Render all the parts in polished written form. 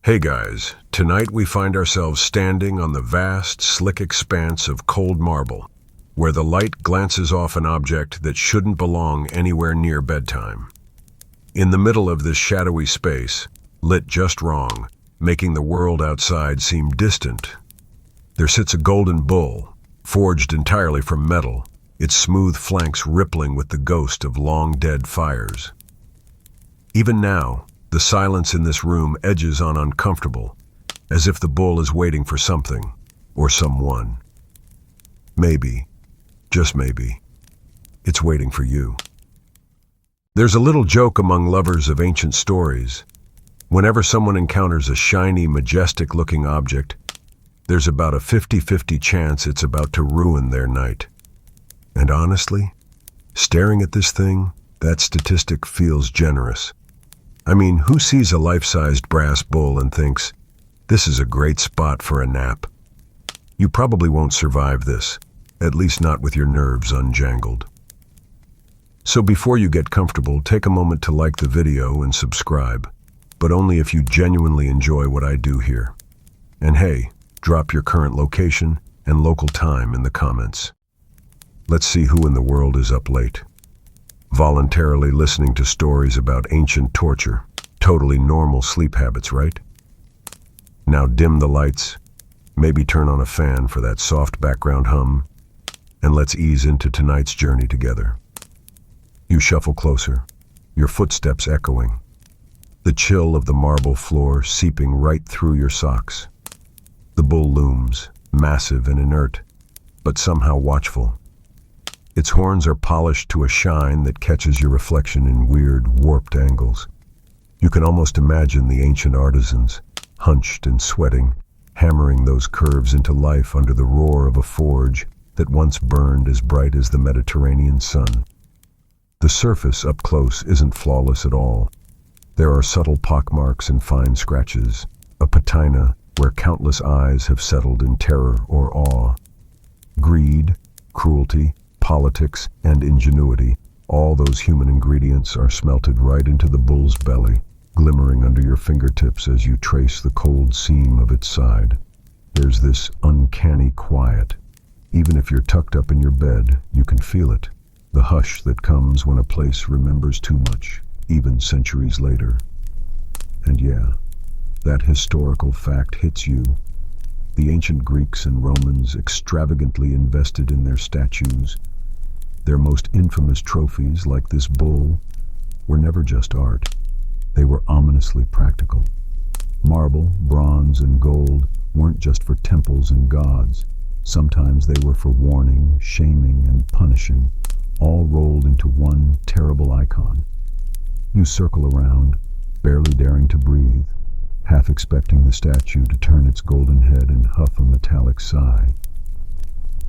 Hey guys, tonight we find ourselves standing on the vast, slick expanse of cold marble, where the light glances off an object that shouldn't belong anywhere near bedtime. In the middle of this shadowy space, lit just wrong, making the world outside seem distant, there sits a golden bull, forged entirely from metal, its smooth flanks rippling with the ghost of long-dead fires. Even now, the silence in this room edges on uncomfortable, as if the bull is waiting for something, or someone. Maybe, just maybe, it's waiting for you. There's a little joke among lovers of ancient stories. Whenever someone encounters a shiny, majestic-looking object, there's about a 50-50 chance it's about to ruin their night. And honestly, staring at this thing, that statistic feels generous. I mean, who sees a life-sized brass bull and thinks, this is a great spot for a nap? You probably won't survive this, at least not with your nerves unjangled. So before you get comfortable, take a moment to like the video and subscribe, but only if you genuinely enjoy what I do here. And hey, drop your current location and local time in the comments. Let's see who in the world is up late. Voluntarily listening to stories about ancient torture. Totally normal sleep habits, right? Now dim the lights, maybe turn on a fan for that soft background hum, and let's ease into tonight's journey together. You shuffle closer, your footsteps echoing, the chill of the marble floor seeping right through your socks. The bull looms, massive and inert, but somehow watchful. Its horns are polished to a shine that catches your reflection in weird, warped angles. You can almost imagine the ancient artisans, hunched and sweating, hammering those curves into life under the roar of a forge that once burned as bright as the Mediterranean sun. The surface up close isn't flawless at all. There are subtle pockmarks and fine scratches, a patina where countless eyes have settled in terror or awe. Greed, cruelty, politics, and ingenuity, all those human ingredients are smelted right into the bull's belly, glimmering under your fingertips as you trace the cold seam of its side. There's this uncanny quiet. Even if you're tucked up in your bed, you can feel it. The hush that comes when a place remembers too much, even centuries later. And yeah, that historical fact hits you. The ancient Greeks and Romans extravagantly invested in their statues. Their most infamous trophies, like this bull, were never just art. They were ominously practical. Marble, bronze, and gold weren't just for temples and gods. Sometimes they were for warning, shaming, and punishing, all rolled into one terrible icon. You circle around, barely daring to breathe, half expecting the statue to turn its golden head and huff a metallic sigh.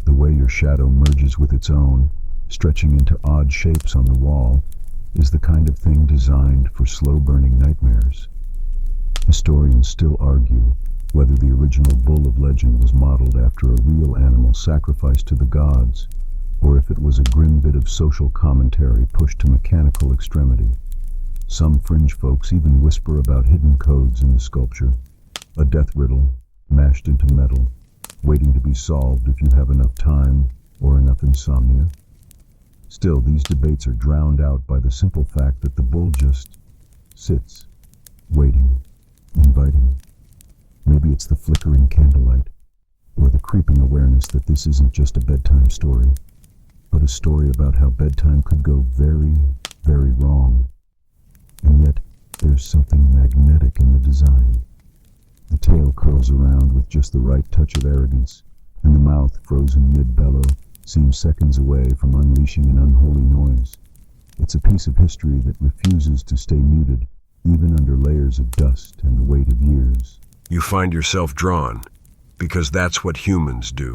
The way your shadow merges with its own, stretching into odd shapes on the wall, is the kind of thing designed for slow-burning nightmares. Historians still argue whether the original bull of legend was modeled after a real animal sacrificed to the gods, or if it was a grim bit of social commentary pushed to mechanical extremity. Some fringe folks even whisper about hidden codes in the sculpture, a death riddle mashed into metal, waiting to be solved if you have enough time or enough insomnia. Still, these debates are drowned out by the simple fact that the bull just sits, waiting, inviting. Maybe it's the flickering candlelight, or the creeping awareness that this isn't just a bedtime story, but a story about how bedtime could go very, very wrong. And yet, there's something magnetic in the design. The tail curls around with just the right touch of arrogance, and the mouth, frozen mid-bellow, seems seconds away from unleashing an unholy noise. It's a piece of history that refuses to stay muted, even under layers of dust and the weight of years. You find yourself drawn, because that's what humans do.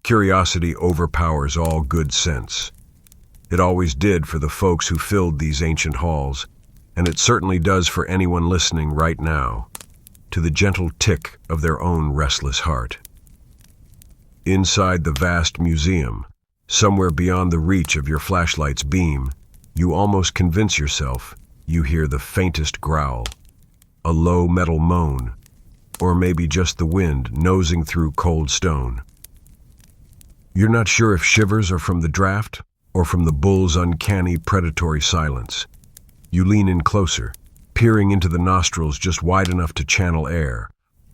Curiosity overpowers all good sense. It always did for the folks who filled these ancient halls, and it certainly does for anyone listening right now, to the gentle tick of their own restless heart. Inside the vast museum, somewhere beyond the reach of your flashlight's beam, you almost convince yourself you hear the faintest growl. a low metal moan, or maybe just the wind nosing through cold stone. You're not sure if shivers are from the draft or from the bull's uncanny predatory silence. You lean in closer, peering into the nostrils just wide enough to channel air,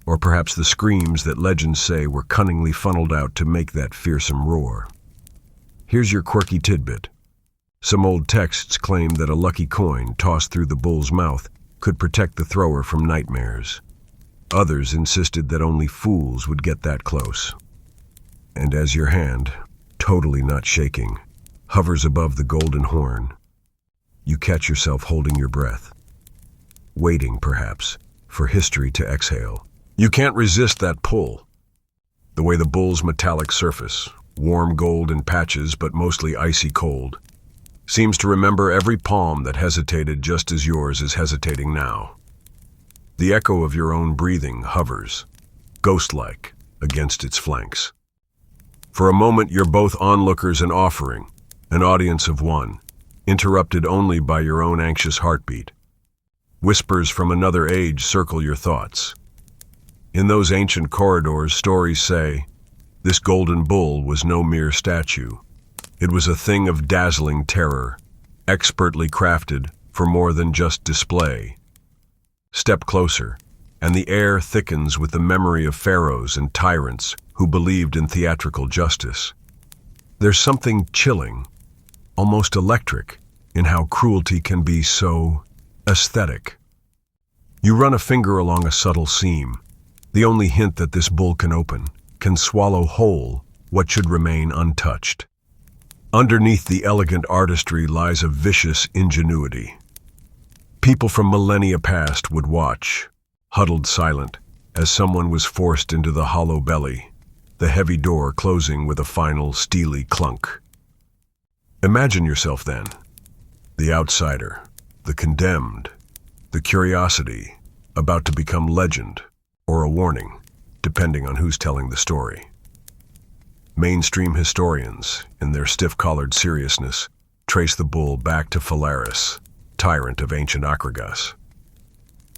or perhaps the screams that legends say were cunningly funneled out to make that fearsome roar. Here's your quirky tidbit. Some old texts claim that a lucky coin tossed through the bull's mouth could protect the thrower from nightmares. Others insisted that only fools would get that close. And as your hand, totally not shaking, hovers above the golden horn, you catch yourself holding your breath, waiting, perhaps, for history to exhale. You can't resist that pull. The way the bull's metallic surface, warm gold in patches but mostly icy cold, seems to remember every palm that hesitated just as yours is hesitating now. The echo of your own breathing hovers, ghost-like, against its flanks. For a moment, you're both onlookers and offering, an audience of one, interrupted only by your own anxious heartbeat. Whispers from another age circle your thoughts. In those ancient corridors, stories say, this golden bull was no mere statue. It was a thing of dazzling terror, expertly crafted for more than just display. Step closer, and the air thickens with the memory of pharaohs and tyrants who believed in theatrical justice. There's something chilling, almost electric, in how cruelty can be so aesthetic. You run a finger along a subtle seam, the only hint that this bull can open, can swallow whole what should remain untouched. Underneath the elegant artistry lies a vicious ingenuity. People from millennia past would watch, huddled silent, as someone was forced into the hollow belly, the heavy door closing with a final steely clunk. Imagine yourself then, the outsider, the condemned, the curiosity, about to become legend or a warning, depending on who's telling the story. Mainstream historians, in their stiff-collared seriousness, trace the bull back to Phalaris, tyrant of ancient Akragas.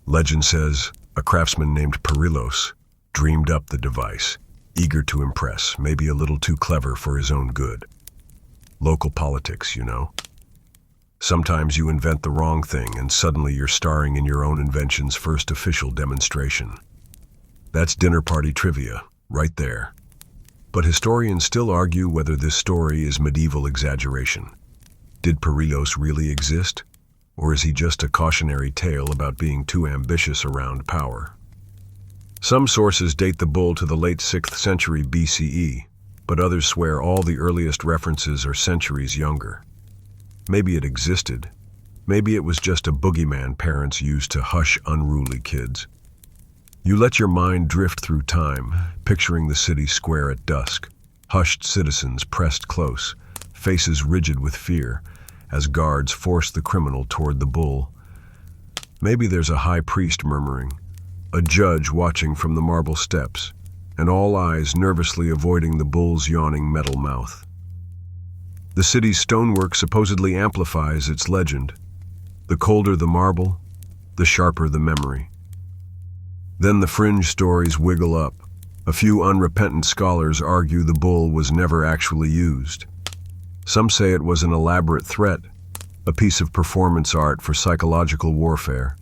Legend says a craftsman named Perilos dreamed up the device, eager to impress, maybe a little too clever for his own good. Local politics, you know. Sometimes you invent the wrong thing and suddenly you're starring in your own invention's first official demonstration. That's dinner party trivia, right there. But historians still argue whether this story is medieval exaggeration. Did Perilos really exist? Or is he just a cautionary tale about being too ambitious around power? Some sources date the bull to the late 6th century BCE, but others swear all the earliest references are centuries younger. Maybe it existed. Maybe it was just a boogeyman parents used to hush unruly kids. You let your mind drift through time, picturing the city square at dusk, hushed citizens pressed close, faces rigid with fear, as guards force the criminal toward the bull. Maybe there's a high priest murmuring, a judge watching from the marble steps, and all eyes nervously avoiding the bull's yawning metal mouth. The city's stonework supposedly amplifies its legend. The colder the marble, the sharper the memory. Then the fringe stories wiggle up. A few unrepentant scholars argue the bull was never actually used. Some say it was an elaborate threat, a piece of performance art for psychological warfare.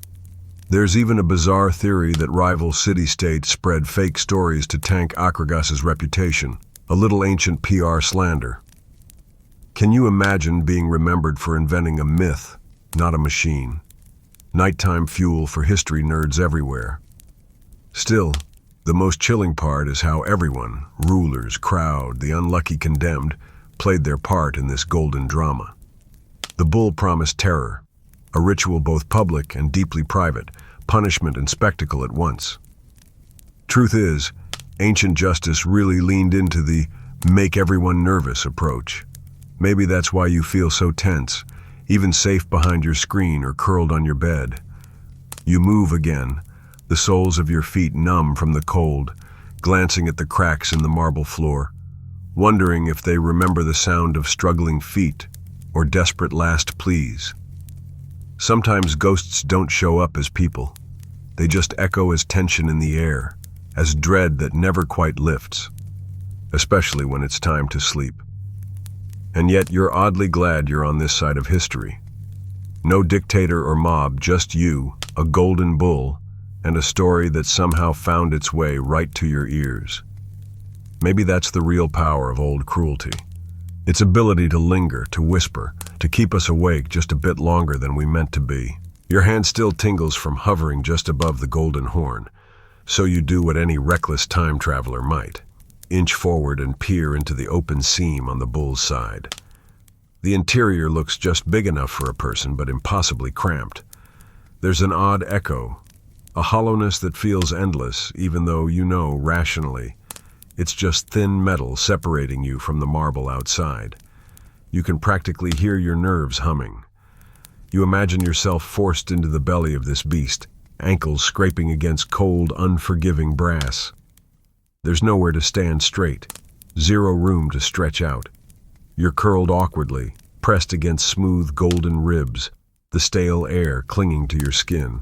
There's even a bizarre theory that rival city-states spread fake stories to tank Akragas's reputation, a little ancient PR slander. Can you imagine being remembered for inventing a myth, not a machine? Nighttime fuel for history nerds everywhere. Still, the most chilling part is how everyone, rulers, crowd, the unlucky condemned, played their part in this golden drama. The bull promised terror, a ritual both public and deeply private, punishment and spectacle at once. Truth is, ancient justice really leaned into the make everyone nervous approach. Maybe that's why you feel so tense, even safe behind your screen or curled on your bed. You move again, the soles of your feet numb from the cold, glancing at the cracks in the marble floor, wondering if they remember the sound of struggling feet or desperate last pleas. Sometimes ghosts don't show up as people. They just echo as tension in the air, as dread that never quite lifts, especially when it's time to sleep. And yet you're oddly glad you're on this side of history. No dictator or mob, just you, a golden bull, and a story that somehow found its way right to your ears. Maybe that's the real power of old cruelty. Its ability to linger, to whisper, to keep us awake just a bit longer than we meant to be. Your hand still tingles from hovering just above the golden horn, so you do what any reckless time traveler might. Inch forward and peer into the open seam on the bull's side. The interior looks just big enough for a person, but impossibly cramped. There's an odd echo, a hollowness that feels endless, even though you know rationally it's just thin metal separating you from the marble outside. You can practically hear your nerves humming. You imagine yourself forced into the belly of this beast, ankles scraping against cold, unforgiving brass. There's nowhere to stand straight, zero room to stretch out. You're curled awkwardly, pressed against smooth golden ribs, the stale air clinging to your skin.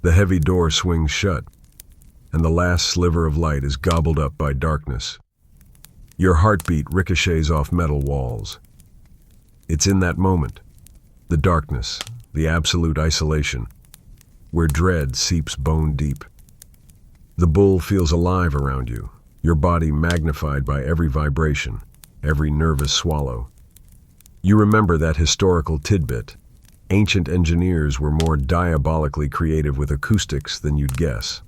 The heavy door swings shut, and the last sliver of light is gobbled up by darkness. Your heartbeat ricochets off metal walls. It's in that moment, the darkness, the absolute isolation, where dread seeps bone deep. The bull feels alive around you, your body magnified by every vibration, every nervous swallow. You remember that historical tidbit. Ancient engineers were more diabolically creative with acoustics than you'd guess.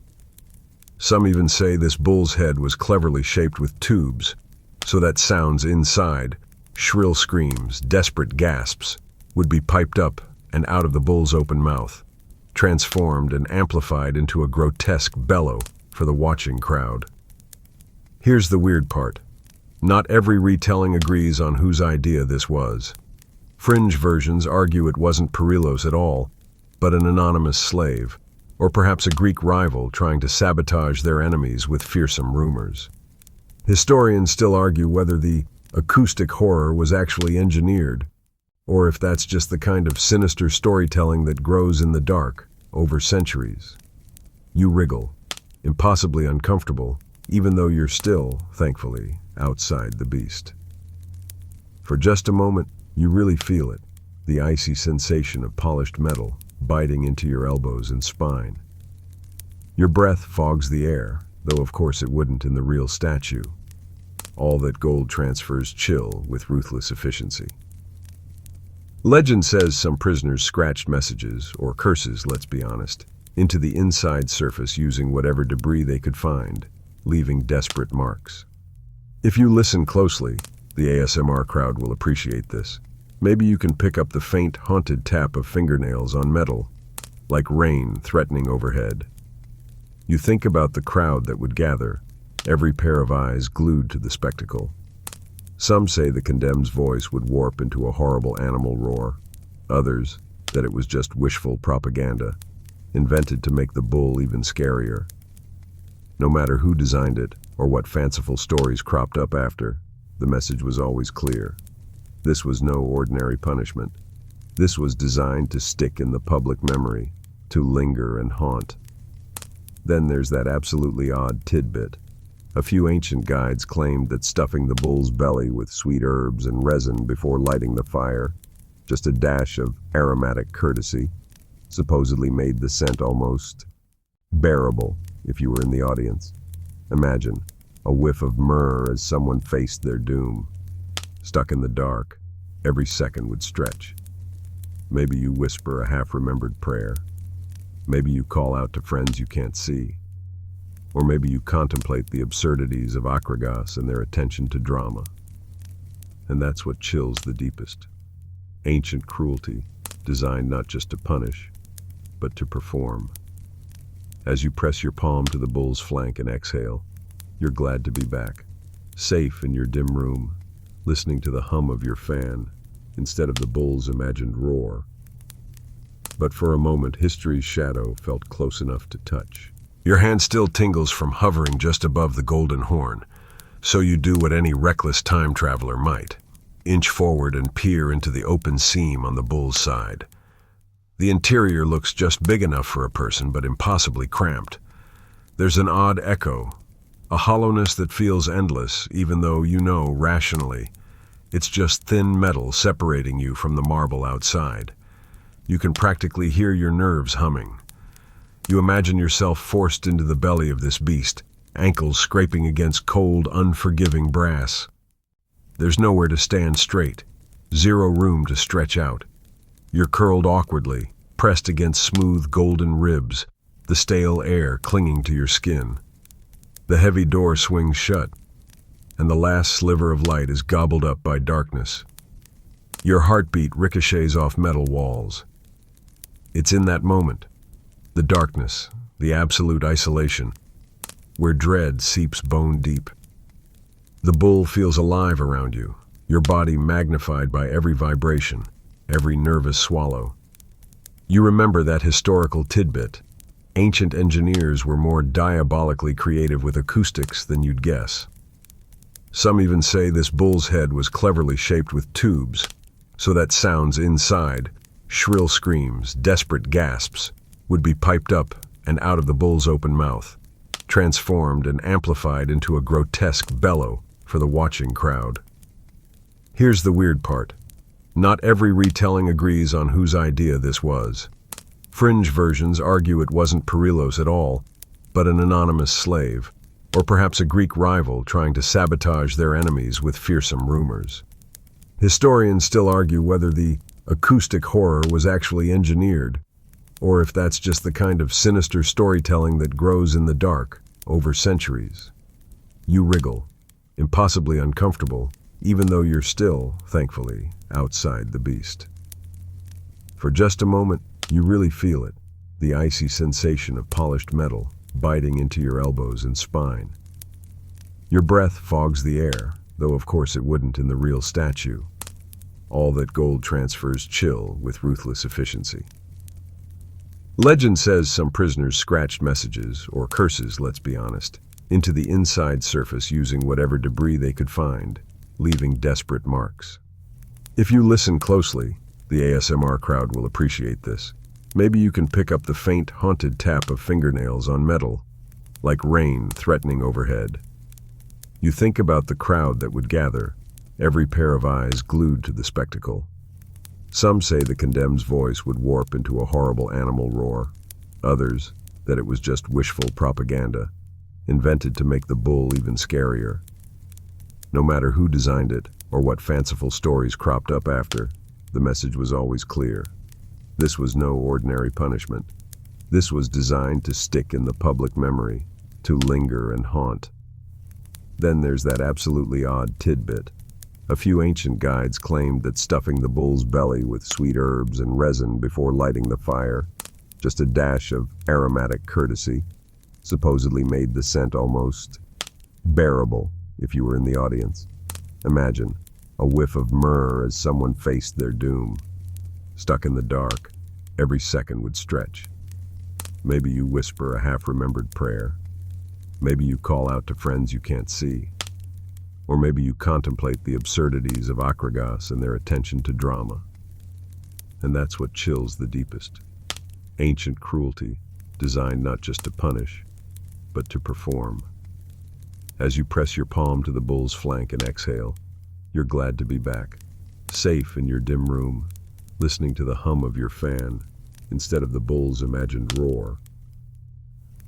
Some even say this bull's head was cleverly shaped with tubes, so that sounds inside, shrill screams, desperate gasps, would be piped up and out of the bull's open mouth, transformed and amplified into a grotesque bellow for the watching crowd. Here's the weird part. Not every retelling agrees on whose idea this was. Fringe versions argue it wasn't Perilos at all, but an anonymous slave, or perhaps a Greek rival trying to sabotage their enemies with fearsome rumors. Historians still argue whether the acoustic horror was actually engineered, or if that's just the kind of sinister storytelling that grows in the dark over centuries. You wriggle, impossibly uncomfortable, even though you're still, thankfully, outside the beast. For just a moment, you really feel it, the icy sensation of polished metal biting into your elbows and spine. Your breath fogs the air, though of course it wouldn't in the real statue. All that gold transfers chill with ruthless efficiency. Legend says some prisoners scratched messages, or curses, let's be honest, into the inside surface using whatever debris they could find, leaving desperate marks. If you listen closely, the ASMR crowd will appreciate this. Maybe you can pick up the faint, haunted tap of fingernails on metal, like rain threatening overhead. You think about the crowd that would gather, every pair of eyes glued to the spectacle. Some say the condemned's voice would warp into a horrible animal roar. Others, that it was just wishful propaganda, invented to make the bull even scarier. No matter who designed it, or what fanciful stories cropped up after, the message was always clear. This was no ordinary punishment. This was designed to stick in the public memory, to linger and haunt. Then there's that absolutely odd tidbit. A few ancient guides claimed that stuffing the bull's belly with sweet herbs and resin before lighting the fire, just a dash of aromatic courtesy, supposedly made the scent almost bearable if you were in the audience. Imagine a whiff of myrrh as someone faced their doom. Stuck in the dark, every second would stretch. Maybe you whisper a half-remembered prayer. Maybe you call out to friends you can't see. Or maybe you contemplate the absurdities of Akragas and their attention to drama. And that's what chills the deepest. Ancient cruelty, designed not just to punish, but to perform. As you press your palm to the bull's flank and exhale, you're glad to be back, safe in your dim room, listening to the hum of your fan instead of the bull's imagined roar. But for a moment, history's shadow felt close enough to touch. Your hand still tingles from hovering just above the golden horn, so you do what any reckless time traveler might. Inch forward and peer into the open seam on the bull's side. The interior looks just big enough for a person, but impossibly cramped. There's an odd echo, a hollowness that feels endless, even though you know rationally it's just thin metal separating you from the marble outside. You can practically hear your nerves humming. You imagine yourself forced into the belly of this beast, ankles scraping against cold, unforgiving brass. There's nowhere to stand straight, zero room to stretch out. You're curled awkwardly, pressed against smooth golden ribs, the stale air clinging to your skin. The heavy door swings shut, and the last sliver of light is gobbled up by darkness. Your heartbeat ricochets off metal walls. It's in that moment, the darkness, the absolute isolation, where dread seeps bone deep. The bull feels alive around you, your body magnified by every vibration, every nervous swallow. You remember that historical tidbit. Ancient engineers were more diabolically creative with acoustics than you'd guess. Some even say this bull's head was cleverly shaped with tubes, so that sounds inside, shrill screams, desperate gasps, would be piped up and out of the bull's open mouth, transformed and amplified into a grotesque bellow for the watching crowd. Here's the weird part. Not every retelling agrees on whose idea this was. Fringe versions argue it wasn't Perilos at all, but an anonymous slave, or perhaps a Greek rival trying to sabotage their enemies with fearsome rumors. Historians still argue whether the acoustic horror was actually engineered, or if that's just the kind of sinister storytelling that grows in the dark over centuries. You wriggle, impossibly uncomfortable, even though you're still, thankfully, outside the beast. For just a moment, you really feel it, the icy sensation of polished metal biting into your elbows and spine. Your breath fogs the air, though of course it wouldn't in the real statue. All that gold transfers chill with ruthless efficiency. Legend says some prisoners scratched messages, or curses, let's be honest, into the inside surface using whatever debris they could find, leaving desperate marks. If you listen closely, the ASMR crowd will appreciate this. Maybe you can pick up the faint, haunted tap of fingernails on metal, like rain threatening overhead. You think about the crowd that would gather, every pair of eyes glued to the spectacle. Some say the condemned's voice would warp into a horrible animal roar. Others, that it was just wishful propaganda, invented to make the bull even scarier. No matter who designed it, or what fanciful stories cropped up after, the message was always clear. This was no ordinary punishment. This was designed to stick in the public memory, to linger and haunt. Then there's that absolutely odd tidbit. A few ancient guides claimed that stuffing the bull's belly with sweet herbs and resin before lighting the fire, just a dash of aromatic courtesy, supposedly made the scent almost bearable if you were in the audience. Imagine a whiff of myrrh as someone faced their doom. Stuck in the dark, every second would stretch. Maybe you whisper a half-remembered prayer. Maybe you call out to friends you can't see. Or maybe you contemplate the absurdities of Akragas and their attention to drama. And that's what chills the deepest. Ancient cruelty, designed not just to punish, but to perform. As you press your palm to the bull's flank and exhale, you're glad to be back, safe in your dim room, listening to the hum of your fan instead of the bull's imagined roar.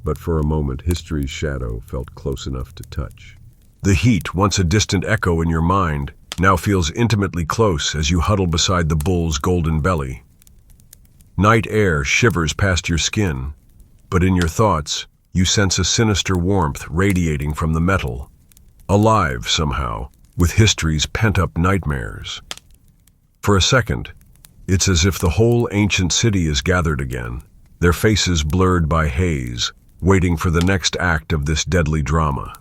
But for a moment, history's shadow felt close enough to touch. The heat, once a distant echo in your mind, now feels intimately close as you huddle beside the bull's golden belly. Night air shivers past your skin, but in your thoughts, you sense a sinister warmth radiating from the metal, alive somehow, with history's pent-up nightmares. For a second, it's as if the whole ancient city is gathered again, their faces blurred by haze, waiting for the next act of this deadly drama.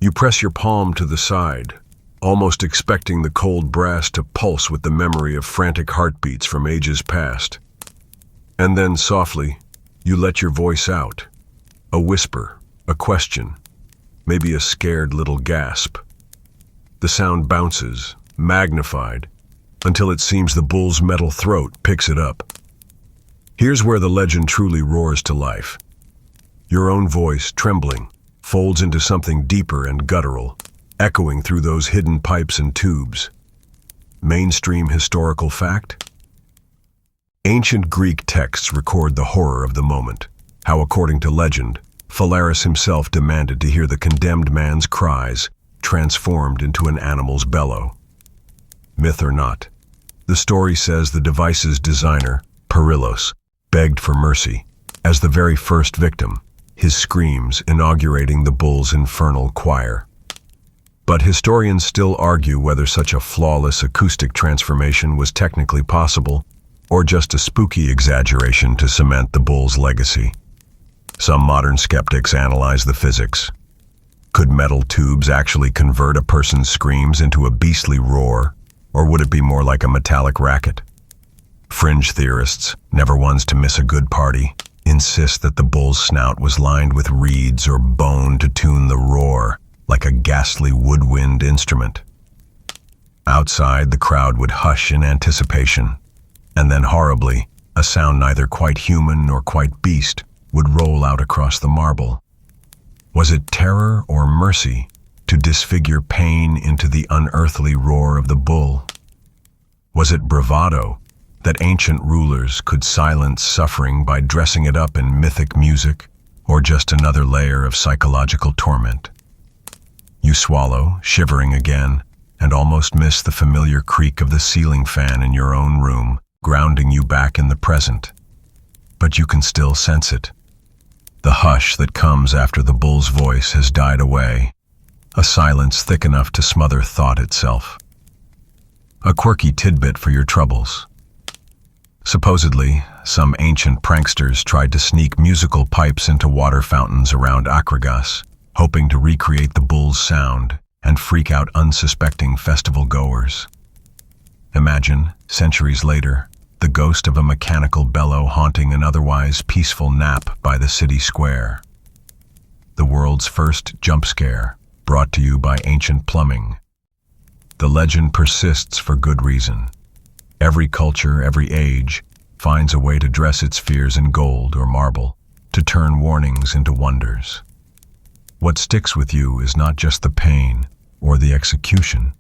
You press your palm to the side, almost expecting the cold brass to pulse with the memory of frantic heartbeats from ages past. And then, softly, you let your voice out. A whisper, a question, maybe a scared little gasp. The sound bounces, magnified, until it seems the bull's metal throat picks it up. Here's where the legend truly roars to life. Your own voice, trembling, folds into something deeper and guttural, echoing through those hidden pipes and tubes. Mainstream historical fact? Ancient Greek texts record the horror of the moment, how, according to legend, Phalaris himself demanded to hear the condemned man's cries, transformed into an animal's bellow. Myth or not, the story says the device's designer, Perillos, begged for mercy, as the very first victim, his screams inaugurating the bull's infernal choir. But historians still argue whether such a flawless acoustic transformation was technically possible, or just a spooky exaggeration to cement the bull's legacy. Some modern skeptics analyze the physics. Could metal tubes actually convert a person's screams into a beastly roar, or would it be more like a metallic racket? Fringe theorists, never ones to miss a good party, insist that the bull's snout was lined with reeds or bone to tune the roar, like a ghastly woodwind instrument. Outside, the crowd would hush in anticipation, and then horribly, a sound neither quite human nor quite beast would roll out across the marble. Was it terror or mercy to disfigure pain into the unearthly roar of the bull? Was it bravado that ancient rulers could silence suffering by dressing it up in mythic music, or just another layer of psychological torment? You swallow, shivering again, and almost miss the familiar creak of the ceiling fan in your own room, grounding you back in the present. But you can still sense it. The hush that comes after the bull's voice has died away, a silence thick enough to smother thought itself. A quirky tidbit for your troubles. Supposedly, some ancient pranksters tried to sneak musical pipes into water fountains around Akragas, hoping to recreate the bull's sound and freak out unsuspecting festival goers. Imagine, centuries later, the ghost of a mechanical bellow haunting an otherwise peaceful nap by the city square. The world's first jump scare, brought to you by ancient plumbing. The legend persists for good reason. Every culture, every age, finds a way to dress its fears in gold or marble, to turn warnings into wonders. What sticks with you is not just the pain or the execution,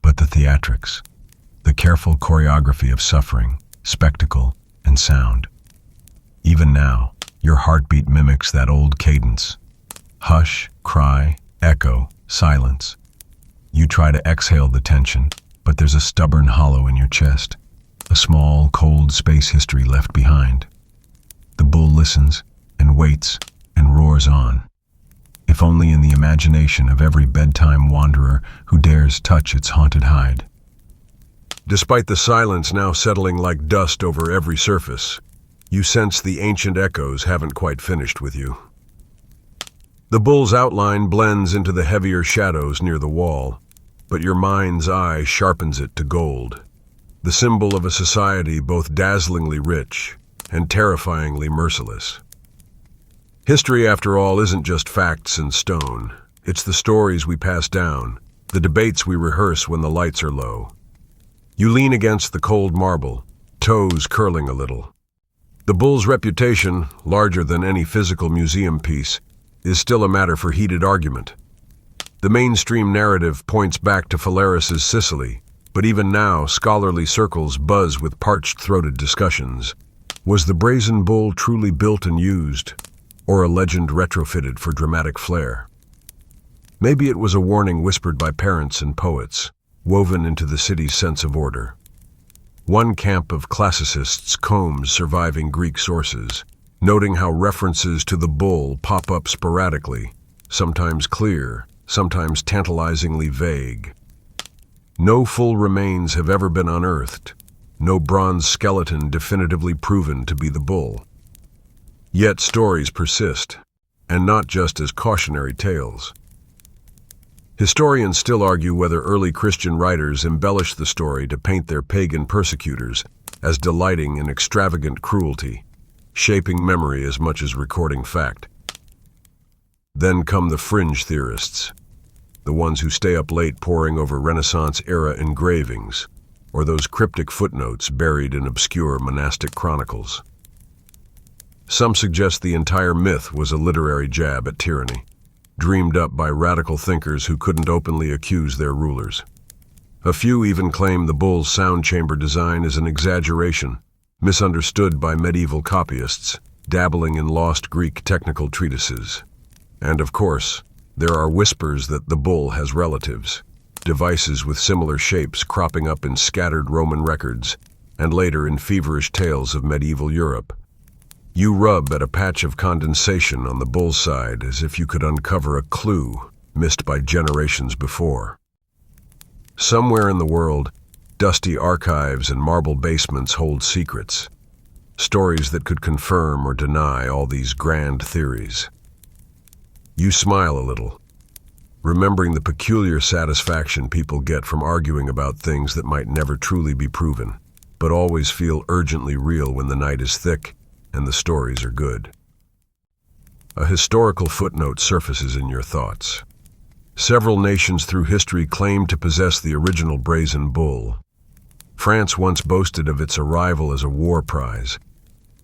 but the theatrics, the careful choreography of suffering, spectacle, and sound. Even now, your heartbeat mimics that old cadence. Hush, cry, echo, silence. You try to exhale the tension, but there's a stubborn hollow in your chest, a small, cold space history left behind. The bull listens and waits and roars on, if only in the imagination of every bedtime wanderer who dares touch its haunted hide. Despite the silence now settling like dust over every surface, you sense the ancient echoes haven't quite finished with you. The bull's outline blends into the heavier shadows near the wall, but your mind's eye sharpens it to gold, the symbol of a society both dazzlingly rich and terrifyingly merciless. History, after all, isn't just facts in stone. It's the stories we pass down, the debates we rehearse when the lights are low. You lean against the cold marble, toes curling a little. The bull's reputation, larger than any physical museum piece, is still a matter for heated argument. The mainstream narrative points back to Phalaris's Sicily, but even now scholarly circles buzz with parched-throated discussions. Was the Brazen Bull truly built and used, or a legend retrofitted for dramatic flair? Maybe it was a warning whispered by parents and poets, woven into the city's sense of order. One camp of classicists combs surviving Greek sources, noting how references to the bull pop up sporadically, sometimes clear, sometimes tantalizingly vague. No full remains have ever been unearthed, no bronze skeleton definitively proven to be the bull. Yet stories persist, and not just as cautionary tales. Historians still argue whether early Christian writers embellished the story to paint their pagan persecutors as delighting in extravagant cruelty, shaping memory as much as recording fact. Then come the fringe theorists, the ones who stay up late poring over Renaissance-era engravings, or those cryptic footnotes buried in obscure monastic chronicles. Some suggest the entire myth was a literary jab at tyranny, dreamed up by radical thinkers who couldn't openly accuse their rulers. A few even claim the bull's sound chamber design is an exaggeration, misunderstood by medieval copyists, dabbling in lost Greek technical treatises. And of course, there are whispers that the bull has relatives, devices with similar shapes cropping up in scattered Roman records, and later in feverish tales of medieval Europe. You rub at a patch of condensation on the bull's side as if you could uncover a clue missed by generations before. Somewhere in the world, dusty archives and marble basements hold secrets, stories that could confirm or deny all these grand theories. You smile a little, remembering the peculiar satisfaction people get from arguing about things that might never truly be proven, but always feel urgently real when the night is thick and the stories are good. A historical footnote surfaces in your thoughts. Several nations through history claim to possess the original Brazen Bull. France once boasted of its arrival as a war prize,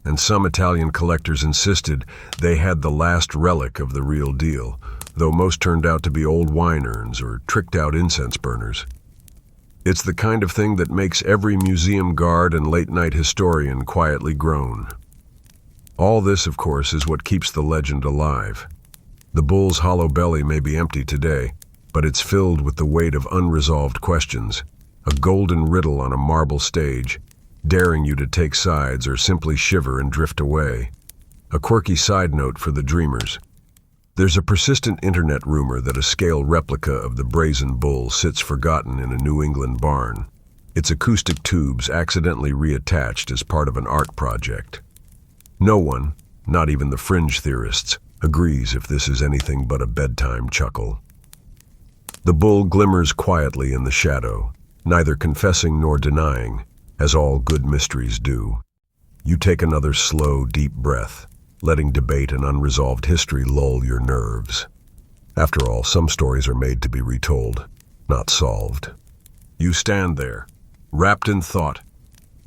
and some Italian collectors insisted they had the last relic of the real deal, though most turned out to be old wine urns or tricked-out incense burners. It's the kind of thing that makes every museum guard and late-night historian quietly groan. All this, of course, is what keeps the legend alive. The bull's hollow belly may be empty today, but it's filled with the weight of unresolved questions, a golden riddle on a marble stage, daring you to take sides or simply shiver and drift away. A quirky side note for the dreamers. There's a persistent internet rumor that a scale replica of the Brazen Bull sits forgotten in a New England barn, its acoustic tubes accidentally reattached as part of an art project. No one, not even the fringe theorists, agrees if this is anything but a bedtime chuckle. The bull glimmers quietly in the shadow, neither confessing nor denying, as all good mysteries do. You take another slow, deep breath, letting debate and unresolved history lull your nerves. After all, some stories are made to be retold, not solved. You stand there, wrapped in thought,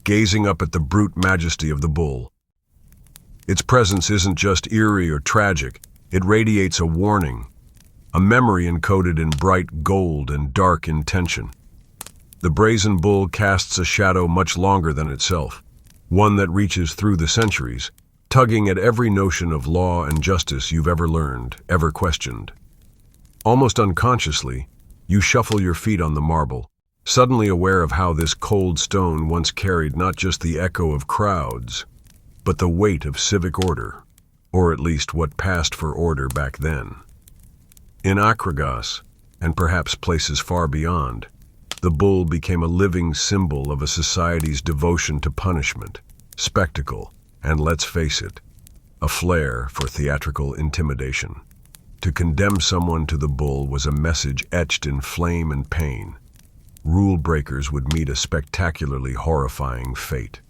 gazing up at the brute majesty of the bull. Its presence isn't just eerie or tragic, it radiates a warning, a memory encoded in bright gold and dark intention. The Brazen Bull casts a shadow much longer than itself, one that reaches through the centuries, tugging at every notion of law and justice you've ever learned, ever questioned. Almost unconsciously, you shuffle your feet on the marble, suddenly aware of how this cold stone once carried not just the echo of crowds, but the weight of civic order, or at least what passed for order back then. In Akragas, and perhaps places far beyond, the bull became a living symbol of a society's devotion to punishment, spectacle, and let's face it, a flair for theatrical intimidation. To condemn someone to the bull was a message etched in flame and pain. Rule breakers would meet a spectacularly horrifying fate.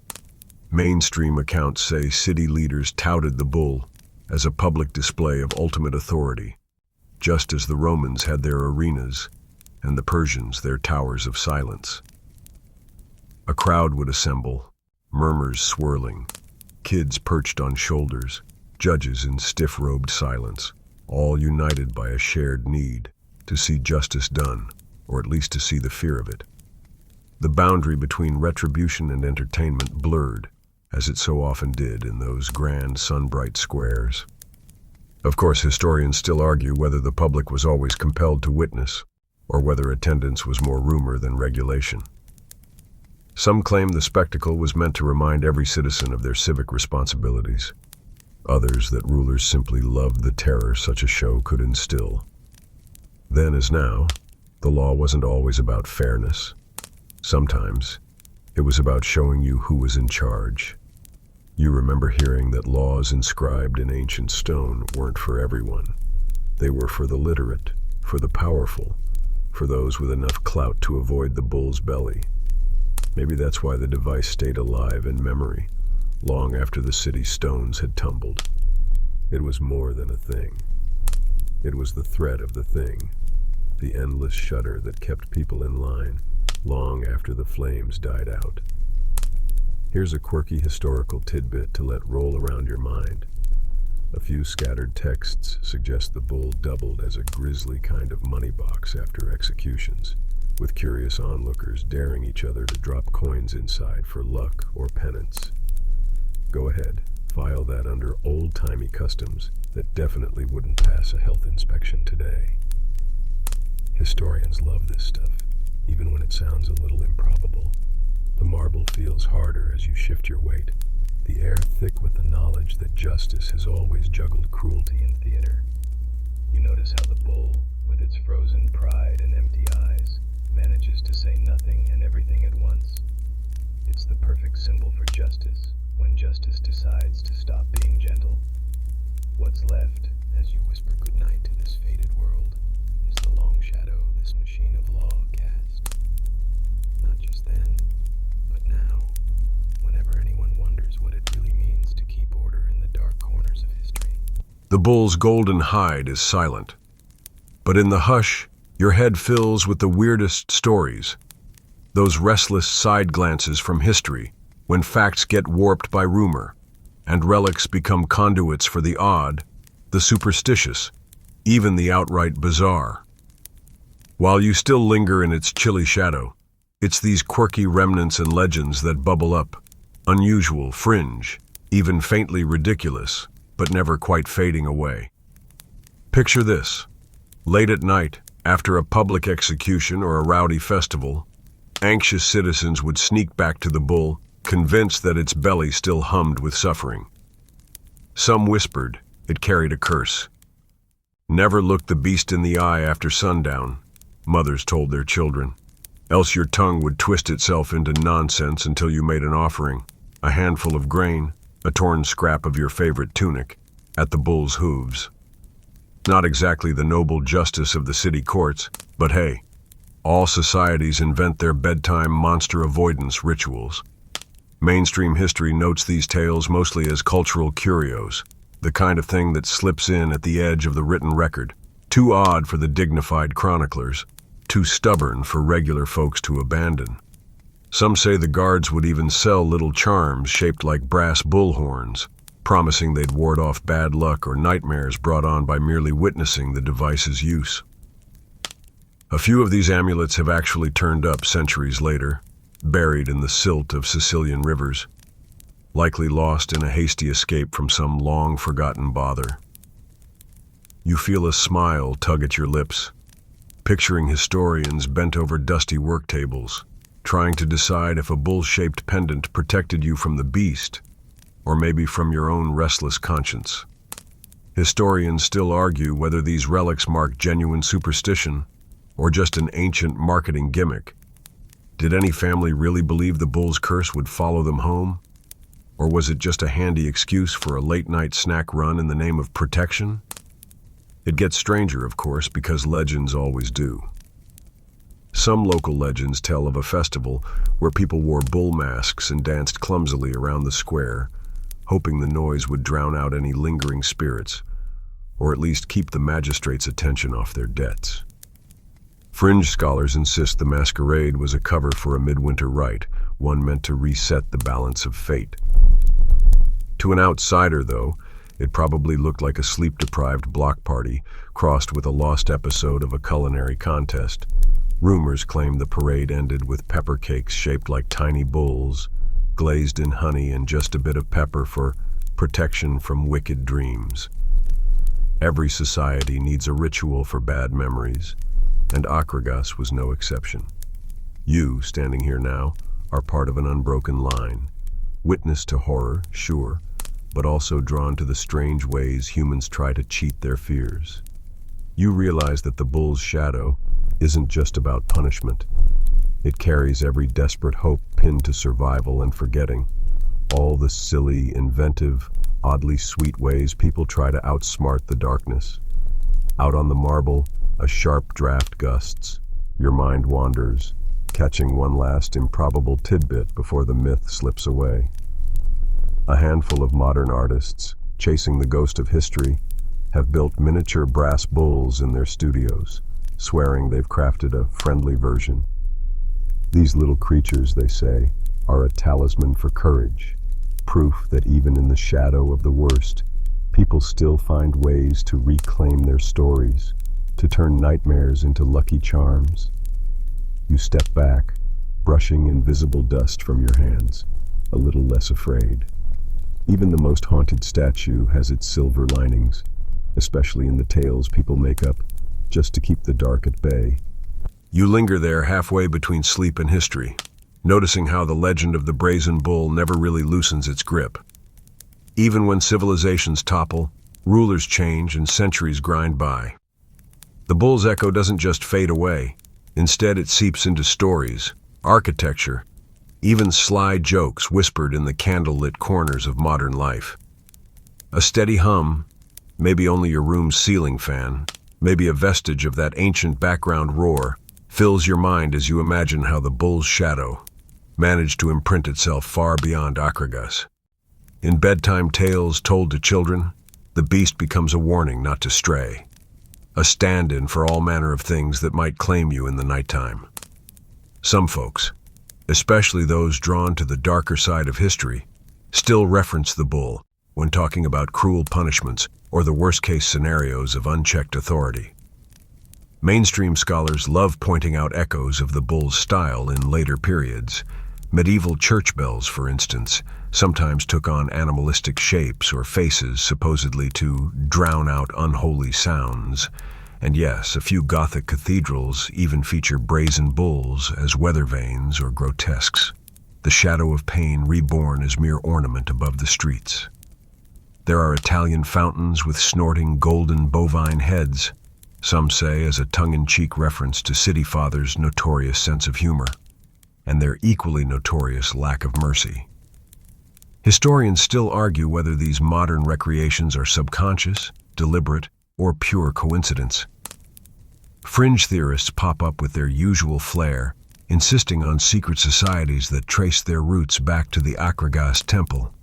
Mainstream accounts say city leaders touted the bull as a public display of ultimate authority, just as the Romans had their arenas and the Persians their towers of silence. A crowd would assemble, murmurs swirling, kids perched on shoulders, judges in stiff-robed silence, all united by a shared need to see justice done, or at least to see the fear of it. The boundary between retribution and entertainment blurred, as it so often did in those grand sun-bright squares. Of course, historians still argue whether the public was always compelled to witness, or whether attendance was more rumor than regulation. Some claim the spectacle was meant to remind every citizen of their civic responsibilities. Others that rulers simply loved the terror such a show could instill. Then as now, the law wasn't always about fairness. Sometimes, it was about showing you who was in charge. You remember hearing that laws inscribed in ancient stone weren't for everyone. They were for the literate, for the powerful, for those with enough clout to avoid the bull's belly. Maybe that's why the device stayed alive in memory, long after the city's stones had tumbled. It was more than a thing. It was the threat of the thing, the endless shudder that kept people in line long after the flames died out. Here's a quirky historical tidbit to let roll around your mind. A few scattered texts suggest the bull doubled as a grisly kind of money box after executions, with curious onlookers daring each other to drop coins inside for luck or penance. Go ahead, file that under old-timey customs that definitely wouldn't pass a health inspection today. Historians love this stuff, even when it sounds a little improbable. The marble feels harder as you shift your weight, the air thick with the knowledge that justice has always juggled cruelty in theater. You notice how the bull, with its frozen pride and empty eyes, manages to say nothing and everything at once. It's the perfect symbol for justice, when justice decides to stop being gentle. What's left, as you whisper goodnight to this faded world, is the long shadow this machine of law cast. Not just then, but now, whenever anyone wonders what it really means to keep order in the dark corners of history. The bull's golden hide is silent, but in the hush, your head fills with the weirdest stories. Those restless side glances from history, when facts get warped by rumor, and relics become conduits for the odd, the superstitious, even the outright bizarre. While you still linger in its chilly shadow, it's these quirky remnants and legends that bubble up, unusual, fringe, even faintly ridiculous, but never quite fading away. Picture this. Late at night, after a public execution or a rowdy festival, anxious citizens would sneak back to the bull, convinced that its belly still hummed with suffering. Some whispered it carried a curse. Never look the beast in the eye after sundown, mothers told their children, else your tongue would twist itself into nonsense until you made an offering, a handful of grain, a torn scrap of your favorite tunic, at the bull's hooves. Not exactly the noble justice of the city courts, but hey, all societies invent their bedtime monster avoidance rituals. Mainstream history notes these tales mostly as cultural curios, the kind of thing that slips in at the edge of the written record, too odd for the dignified chroniclers, too stubborn for regular folks to abandon. Some say the guards would even sell little charms shaped like brass bull horns, promising they'd ward off bad luck or nightmares brought on by merely witnessing the device's use. A few of these amulets have actually turned up centuries later, buried in the silt of Sicilian rivers, likely lost in a hasty escape from some long-forgotten bother. You feel a smile tug at your lips, picturing historians bent over dusty work tables, trying to decide if a bull-shaped pendant protected you from the beast, or maybe from your own restless conscience. Historians still argue whether these relics mark genuine superstition, or just an ancient marketing gimmick. Did any family really believe the bull's curse would follow them home? Or was it just a handy excuse for a late-night snack run in the name of protection? It gets stranger, of course, because legends always do. Some local legends tell of a festival where people wore bull masks and danced clumsily around the square, hoping the noise would drown out any lingering spirits, or at least keep the magistrate's attention off their debts. Fringe scholars insist the masquerade was a cover for a midwinter rite, one meant to reset the balance of fate. To an outsider, though, it probably looked like a sleep-deprived block party crossed with a lost episode of a culinary contest. Rumors claim the parade ended with pepper cakes shaped like tiny bulls, glazed in honey and just a bit of pepper for protection from wicked dreams. Every society needs a ritual for bad memories, and Akragas was no exception. You, standing here now, are part of an unbroken line, witness to horror, sure, but also drawn to the strange ways humans try to cheat their fears. You realize that the bull's shadow isn't just about punishment. It carries every desperate hope pinned to survival and forgetting, all the silly, inventive, oddly sweet ways people try to outsmart the darkness. Out on the marble, a sharp draft gusts. Your mind wanders, catching one last improbable tidbit before the myth slips away. A handful of modern artists, chasing the ghost of history, have built miniature brass bulls in their studios, swearing they've crafted a friendly version. These little creatures, they say, are a talisman for courage, proof that even in the shadow of the worst, people still find ways to reclaim their stories, to turn nightmares into lucky charms. You step back, brushing invisible dust from your hands, a little less afraid. Even the most haunted statue has its silver linings, especially in the tales people make up just to keep the dark at bay. You linger there halfway between sleep and history, noticing how the legend of the Brazen Bull never really loosens its grip. Even when civilizations topple, rulers change, and centuries grind by, the bull's echo doesn't just fade away. Instead, it seeps into stories, architecture, even sly jokes whispered in the candlelit corners of modern life. A steady hum, maybe only your room's ceiling fan, maybe a vestige of that ancient background roar, fills your mind as you imagine how the bull's shadow managed to imprint itself far beyond Akragas. In bedtime tales told to children, the beast becomes a warning not to stray, a stand-in for all manner of things that might claim you in the nighttime. Some folks, especially those drawn to the darker side of history, still reference the bull when talking about cruel punishments or the worst-case scenarios of unchecked authority. Mainstream scholars love pointing out echoes of the bull's style in later periods. Medieval church bells, for instance, sometimes took on animalistic shapes or faces supposedly to drown out unholy sounds. And yes, a few Gothic cathedrals even feature brazen bulls as weather vanes or grotesques, the shadow of pain reborn as mere ornament above the streets. There are Italian fountains with snorting golden bovine heads, some say as a tongue-in-cheek reference to city fathers' notorious sense of humor, and their equally notorious lack of mercy. Historians still argue whether these modern recreations are subconscious, deliberate, or pure coincidence. Fringe theorists pop up with their usual flair, insisting on secret societies that trace their roots back to the Akragas temple,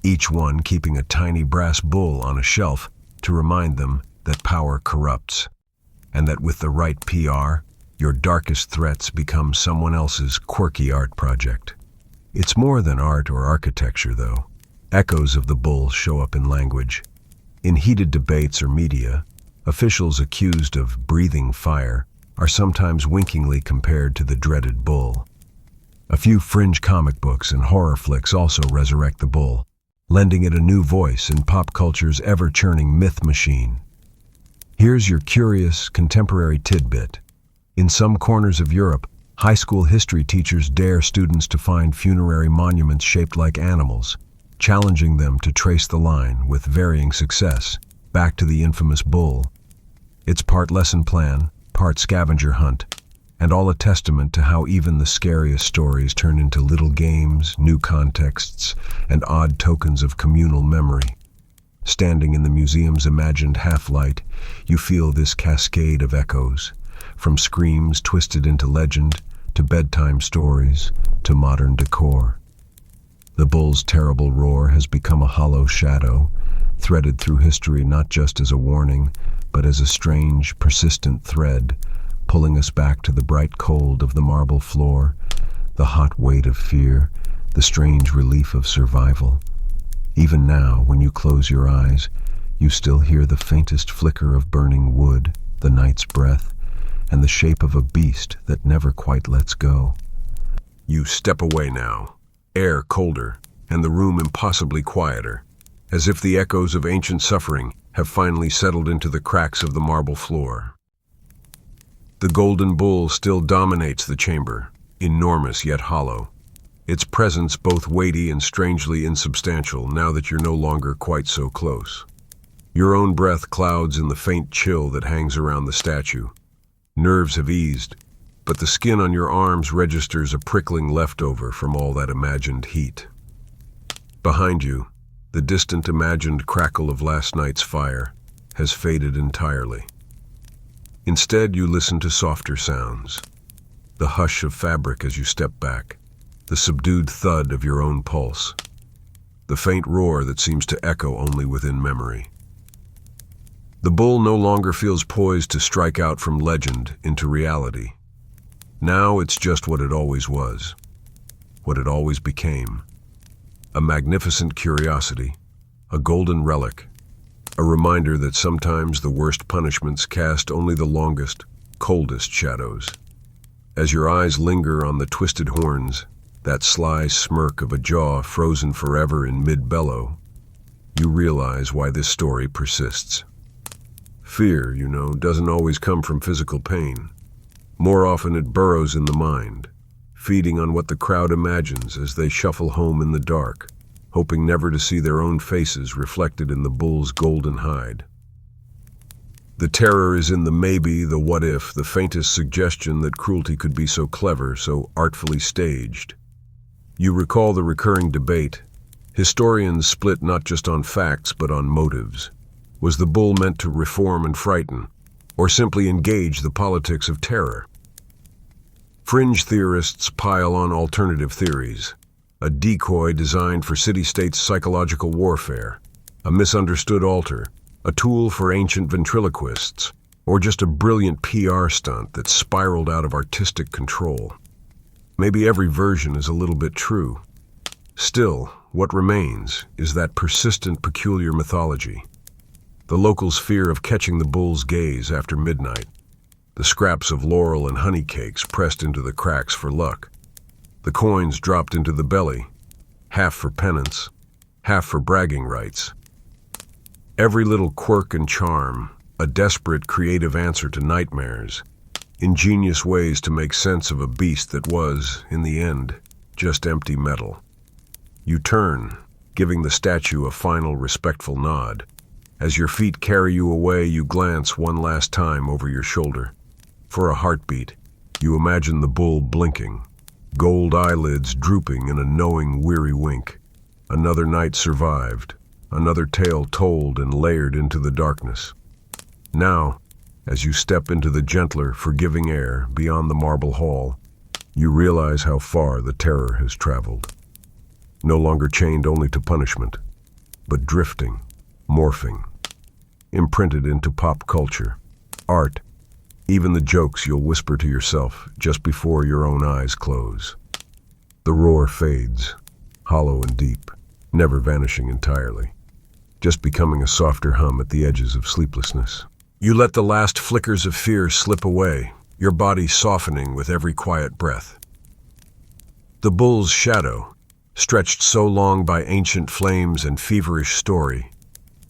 each one keeping a tiny brass bull on a shelf to remind them that power corrupts, and that with the right PR, your darkest threats become someone else's quirky art project. It's more than art or architecture, though. Echoes of the bull show up in language. In heated debates or media, officials accused of breathing fire are sometimes winkingly compared to the dreaded bull. A few fringe comic books and horror flicks also resurrect the bull, lending it a new voice in pop culture's ever-churning myth machine. Here's your curious, contemporary tidbit. In some corners of Europe, high school history teachers dare students to find funerary monuments shaped like animals, challenging them to trace the line, with varying success, back to the infamous bull. It's part lesson plan, part scavenger hunt, and all a testament to how even the scariest stories turn into little games, new contexts, and odd tokens of communal memory. Standing in the museum's imagined half-light, you feel this cascade of echoes, from screams twisted into legend, to bedtime stories, to modern decor. The bull's terrible roar has become a hollow shadow, threaded through history not just as a warning, but as a strange, persistent thread, pulling us back to the bright cold of the marble floor, the hot weight of fear, the strange relief of survival. Even now, when you close your eyes, you still hear the faintest flicker of burning wood, the night's breath, and the shape of a beast that never quite lets go. You step away now, air colder, and the room impossibly quieter, as if the echoes of ancient suffering have finally settled into the cracks of the marble floor. The golden bull still dominates the chamber, enormous yet hollow, its presence both weighty and strangely insubstantial now that you're no longer quite so close. Your own breath clouds in the faint chill that hangs around the statue. Nerves have eased, but the skin on your arms registers a prickling leftover from all that imagined heat. Behind you, the distant imagined crackle of last night's fire has faded entirely. Instead, you listen to softer sounds, the hush of fabric as you step back, the subdued thud of your own pulse, the faint roar that seems to echo only within memory. The bull no longer feels poised to strike out from legend into reality. Now it's just what it always was. what it always became. A magnificent curiosity, a golden relic, a reminder that sometimes the worst punishments cast only the longest, coldest shadows. As your eyes linger on the twisted horns, that sly smirk of a jaw frozen forever in mid-bellow, you realize why this story persists. Fear, doesn't always come from physical pain. More often it burrows in the mind, feeding on what the crowd imagines as they shuffle home in the dark, hoping never to see their own faces reflected in the bull's golden hide. The terror is in the maybe, the what if, the faintest suggestion that cruelty could be so clever, so artfully staged. You recall the recurring debate. Historians split not just on facts but on motives. Was the bull meant to reform and frighten, or simply engage the politics of terror? Fringe theorists pile on alternative theories. A decoy designed for city-states' psychological warfare, a misunderstood altar, a tool for ancient ventriloquists, or just a brilliant PR stunt that spiraled out of artistic control. Maybe every version is a little bit true. Still, what remains is that persistent, peculiar mythology. The locals' fear of catching the bull's gaze after midnight, the scraps of laurel and honey cakes pressed into the cracks for luck, the coins dropped into the belly, half for penance, half for bragging rights. Every little quirk and charm, a desperate, creative answer to nightmares, ingenious ways to make sense of a beast that was, in the end, just empty metal. You turn, giving the statue a final respectful nod. As your feet carry you away, you glance one last time over your shoulder. For a heartbeat, you imagine the bull blinking, gold eyelids drooping in a knowing, weary wink. Another night survived, another tale told and layered into the darkness. Now, as you step into the gentler, forgiving air beyond the marble hall, you realize how far the terror has traveled. No longer chained only to punishment, but drifting, morphing, imprinted into pop culture, art, even the jokes you'll whisper to yourself just before your own eyes close. The roar fades, hollow and deep, never vanishing entirely, just becoming a softer hum at the edges of sleeplessness. You let the last flickers of fear slip away, your body softening with every quiet breath. The bull's shadow, stretched so long by ancient flames and feverish story,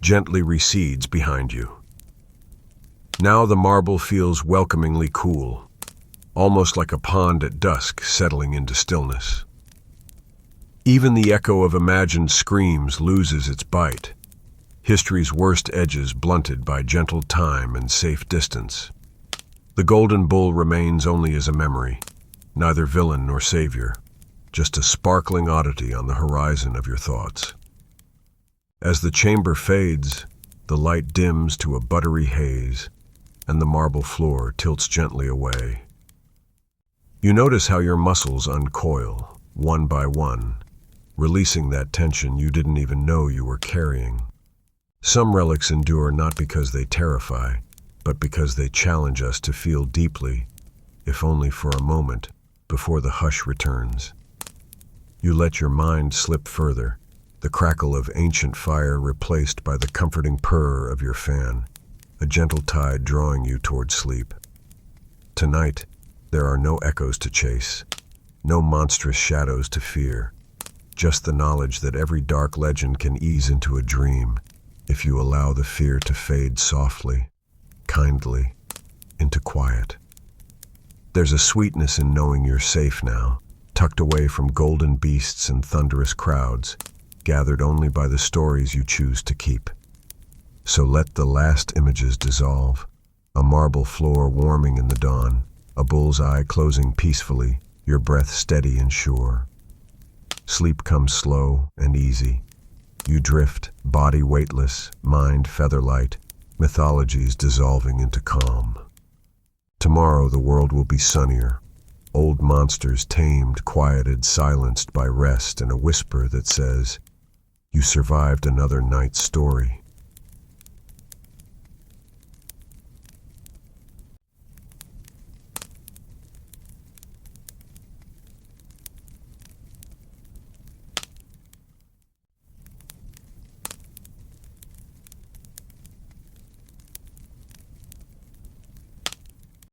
gently recedes behind you. Now the marble feels welcomingly cool, almost like a pond at dusk settling into stillness. Even the echo of imagined screams loses its bite, history's worst edges blunted by gentle time and safe distance. The golden bull remains only as a memory, neither villain nor savior, just a sparkling oddity on the horizon of your thoughts. As the chamber fades, the light dims to a buttery haze, and the marble floor tilts gently away. You notice how your muscles uncoil, one by one, releasing that tension you didn't even know you were carrying. Some relics endure not because they terrify, but because they challenge us to feel deeply, if only for a moment, before the hush returns. You let your mind slip further, the crackle of ancient fire replaced by the comforting purr of your fan, a gentle tide drawing you toward sleep. Tonight, there are no echoes to chase, no monstrous shadows to fear, just the knowledge that every dark legend can ease into a dream if you allow the fear to fade softly, kindly, into quiet. There's a sweetness in knowing you're safe now, tucked away from golden beasts and thunderous crowds, gathered only by the stories you choose to keep. So let the last images dissolve, a marble floor warming in the dawn, a bull's eye closing peacefully, your breath steady and sure. Sleep comes slow and easy. You drift, body weightless, mind feather-light, mythologies dissolving into calm. Tomorrow the world will be sunnier, old monsters tamed, quieted, silenced by rest and a whisper that says, "You survived another night's story."